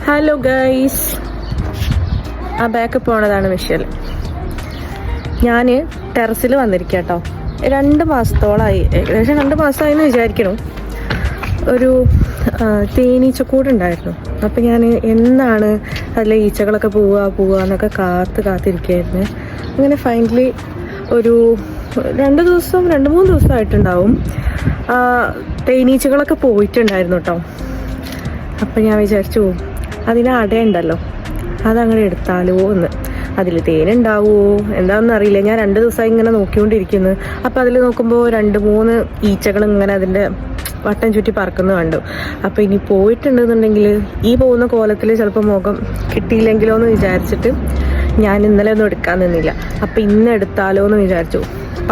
Hello guys, ആ back പോണതാണ് Michel. ഞാൻ ടെറസിൽ വന്നിരിക്കുക കേട്ടോ. 2 മാസത്തോളമായി, ഏകദേശം 2 മാസമായി എന്ന് വിചാരിക്കണം. ഒരു തേനീച്ചക്കൂടുണ്ടായിരുന്നു. അപ്പം ഞാൻ എന്നാണ് അതിലെ ഈച്ചകളൊക്കെ പോവുക എന്നൊക്കെ കാത്തിരിക്കുകയായിരുന്നു. അങ്ങനെ ഫൈനലി ഒരു 2-3 ദിവസമായിട്ടുണ്ടാവും തേനീച്ചകളൊക്കെ പോയിട്ടുണ്ടായിരുന്നു കേട്ടോ. അപ്പം ഞാൻ വിചാരിച്ചു അതിന് അടയുണ്ടല്ലോ, അതങ്ങനെ എടുത്താലോ എന്ന്. അതിൽ തേനുണ്ടാവുമോ എന്താണെന്ന് അറിയില്ല. ഞാൻ 2 ദിവസമായി ഇങ്ങനെ നോക്കിക്കൊണ്ടിരിക്കുന്നു. അപ്പം അതിൽ നോക്കുമ്പോൾ 2-3 ഈച്ചകൾ ഇങ്ങനെ അതിൻ്റെ വട്ടം ചുറ്റി പറക്കുന്നത് കണ്ടു. അപ്പം ഇനി പോയിട്ടുണ്ടെന്നുണ്ടെങ്കിൽ ഈ പോകുന്ന കോലത്തിൽ ചിലപ്പോൾ മുഖം കിട്ടിയില്ലെങ്കിലോ എന്ന് വിചാരിച്ചിട്ട് ഞാൻ ഇന്നലെ ഒന്നും എടുക്കാൻ നിന്നില്ല. അപ്പം ഇന്ന് എടുത്താലോ എന്ന് വിചാരിച്ചു.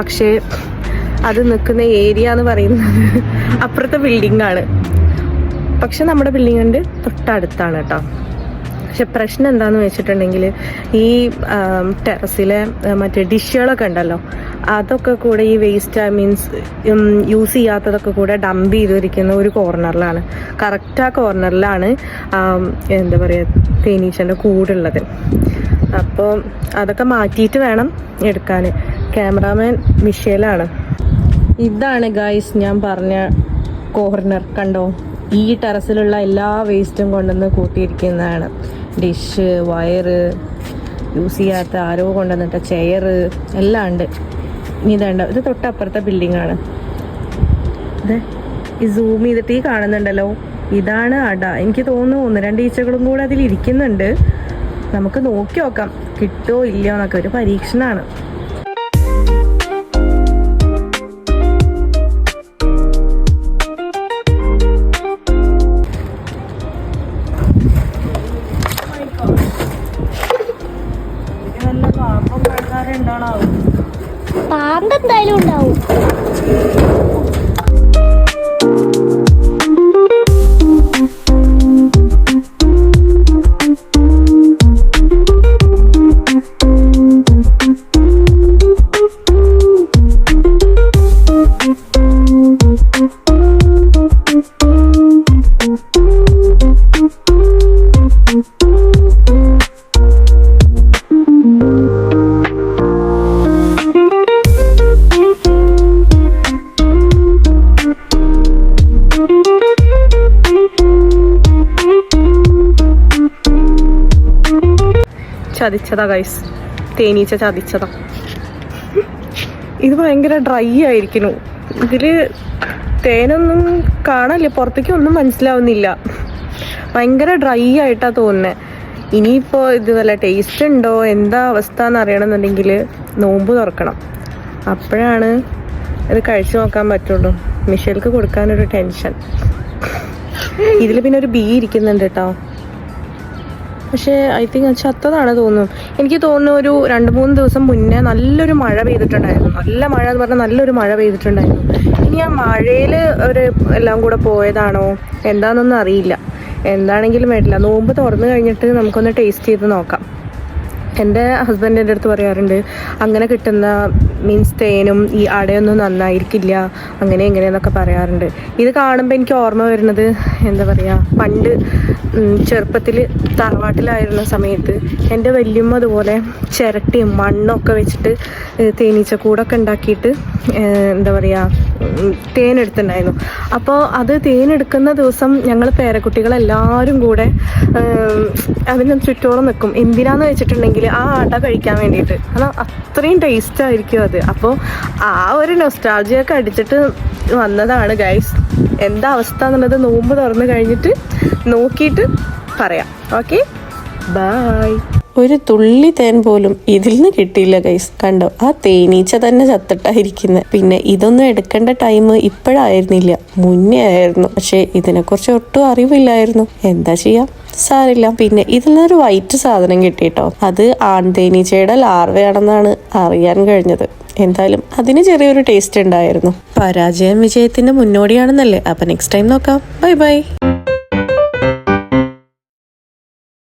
പക്ഷേ അത് നിൽക്കുന്ന ഏരിയ എന്ന് പറയുന്നത് അപ്പുറത്തെ ബിൽഡിങ്ങാണ്. പക്ഷെ നമ്മുടെ ബിൽഡിങ്ങിൻ്റെ തൊട്ടടുത്താണ് കേട്ടോ. പക്ഷെ പ്രശ്നം എന്താണെന്ന് വെച്ചിട്ടുണ്ടെങ്കിൽ ഈ ടെറസിലെ മറ്റേ ഡിഷുകളൊക്കെ ഉണ്ടല്ലോ, അതൊക്കെ കൂടെ ഈ വേസ്റ്റ് മീൻസ് യൂസ് ചെയ്യാത്തതൊക്കെ കൂടെ ഡംപ് ചെയ്തിരിക്കുന്ന ഒരു കോർണറിലാണ്. കറക്റ്റ് ആ കോർണറിലാണ് എന്താ പറയുക തേനീച്ചൻ്റെ കൂടുള്ളത്. അപ്പോൾ അതൊക്കെ മാറ്റിയിട്ട് വേണം എടുക്കാൻ. ക്യാമറാമാൻ മിഷേലാണ്. ഇതാണ് ഗൈസ് ഞാൻ പറഞ്ഞ കോർണർ. കണ്ടോ, ഈ ടെറസിലുള്ള എല്ലാ വേസ്റ്റും കൊണ്ടുവന്ന് കൂട്ടിയിരിക്കുന്നതാണ്. ഡിഷ്, വയറ്, യൂസ് ചെയ്യാത്ത ആരോ കൊണ്ടുവന്നിട്ട ചെയർ എല്ലാം ഉണ്ട്. ഇതുണ്ട്, ഇത് തൊട്ടപ്പുറത്തെ ബിൽഡിങ്ങാണ്. അതെ, ഈ സൂം ചെയ്തിട്ട് ഈ കാണുന്നുണ്ടല്ലോ, ഇതാണ് അട. എനിക്ക് തോന്നുന്നു 1-2 ഈച്ചകളും കൂടെ അതിൽ ഇരിക്കുന്നുണ്ട്. നമുക്ക് നോക്കി നോക്കാം കിട്ടുമോ ഇല്ലയോ എന്നൊക്കെ. ഒരു പരീക്ഷണമാണ്. പാമ്പ് എന്തായാലും ഉണ്ടാവും. ചതിച്ചതാ ഗൈസ്, തേനീച്ച ചതിച്ചതാ. ഇത് ഭയങ്കര ഡ്രൈ ആയിരിക്കുന്നു. ഇതിൽ തേനൊന്നും കാണാനില്ല, പുറത്തേക്ക് ഒന്നും മനസ്സിലാവുന്നില്ല. ഭയങ്കര ഡ്രൈ ആയിട്ടാ തോന്നുന്നത്. ഇനിയിപ്പോൾ ഇത് വല്ല ടേസ്റ്റ് ഉണ്ടോ എന്താ അവസ്ഥ എന്ന് അറിയണമെന്നുണ്ടെങ്കിൽ നോമ്പ് തുറക്കണം. അപ്പോഴാണ് ഇത് കഴിച്ചു നോക്കാൻ പറ്റുള്ളൂ. മിഷേൽക്ക് കൊടുക്കാനൊരു ടെൻഷൻ. ഇതിൽ പിന്നെ ഒരു ബീ ഇരിക്കുന്നുണ്ട് കേട്ടോ. പക്ഷേ ഐ തിങ്ക് ചത്തതാണ് തോന്നുന്നു. എനിക്ക് തോന്നുന്നു ഒരു 2-3 ദിവസം മുന്നേ നല്ലൊരു മഴ പെയ്തിട്ടുണ്ടായിരുന്നു. നല്ല മഴ എന്ന് പറഞ്ഞാൽ നല്ലൊരു മഴ പെയ്തിട്ടുണ്ടായിരുന്നു. ഇനി ആ മഴയിൽ എല്ലാം കൂടെ പോയതാണോ എന്താണെന്നൊന്നും അറിയില്ല. എന്താണെങ്കിലും വേണ്ടില്ല, നോമ്പ് തുറന്നു കഴിഞ്ഞിട്ട് നമുക്കൊന്ന് ടേസ്റ്റ് ചെയ്ത് നോക്കാം. എൻ്റെ ഹസ്ബൻഡ് എൻ്റെ അടുത്ത് പറയാറുണ്ട്, അങ്ങനെ കിട്ടുന്ന മീൻസ് തേനും ഈ അടയൊന്നും നന്നായിരിക്കില്ല, അങ്ങനെ ഇങ്ങനെയെന്നൊക്കെ പറയാറുണ്ട്. ഇത് കാണുമ്പോൾ എനിക്ക് ഓർമ്മ വരുന്നത് എന്താ പറയുക, പണ്ട് ചെറുപ്പത്തിൽ തറവാട്ടിലായിരുന്ന സമയത്ത് എൻ്റെ വല്യമ്മ അതുപോലെ ചിരട്ടിയും മണ്ണൊക്കെ വെച്ചിട്ട് തേനീച്ചക്കൂടൊക്കെ ഉണ്ടാക്കിയിട്ട് എന്താ പറയുക തേനെടുത്തിട്ടുണ്ടായിരുന്നു. അപ്പോൾ അത് തേനെടുക്കുന്ന ദിവസം ഞങ്ങൾ പേരക്കുട്ടികളെല്ലാവരും കൂടെ അതിന് ചുറ്റോളം നിൽക്കും. എന്തിനാന്ന് വെച്ചിട്ടുണ്ടെങ്കിൽ ആ അട കഴിക്കാൻ വേണ്ടിയിട്ട്. കാരണം അത്രയും ടേസ്റ്റ് ആയിരിക്കും അത്. അപ്പോൾ ആ ഒരു നൊസ്റ്റാൾജിയൊക്കെ അടിച്ചിട്ട് വന്നതാണ് ഗൈസ്. എന്താ അവസ്ഥ എന്നുള്ളത് നോമ്പ് തുറന്ന് കഴിഞ്ഞിട്ട് നോക്കിയിട്ട് പറയാം. Okay, bye. ഒരു തുള്ളി തേൻ പോലും ഇതിൽ നിന്ന് കിട്ടിയില്ല ഗൈസ്. കണ്ടോ, ആ തേനീച്ച തന്നെ ചത്തിട്ടായിരിക്കുന്നത്. പിന്നെ ഇതൊന്നും എടുക്കേണ്ട ടൈം ഇപ്പോഴായിരുന്നില്ല, മുന്നേ ആയിരുന്നു. പക്ഷെ ഇതിനെക്കുറിച്ച് ഒട്ടും അറിവില്ലായിരുന്നു. എന്താ ചെയ്യാം, സാരില്ല. പിന്നെ ഇതിൽ നിന്നൊരു വൈറ്റ് സാധനം കിട്ടിട്ടോ. അത് ആൺതേനീച്ചയുടെ ലാർവയാണെന്നാണ് അറിയാൻ കഴിഞ്ഞത്. എന്തായാലും അതിന് ചെറിയൊരു ടേസ്റ്റ് ഉണ്ടായിരുന്നു. പരാജയം വിജയത്തിന്റെ മുന്നോടിയാണെന്നല്ലേ. അപ്പൊ നെക്സ്റ്റ് ടൈം നോക്കാം. Bye bye.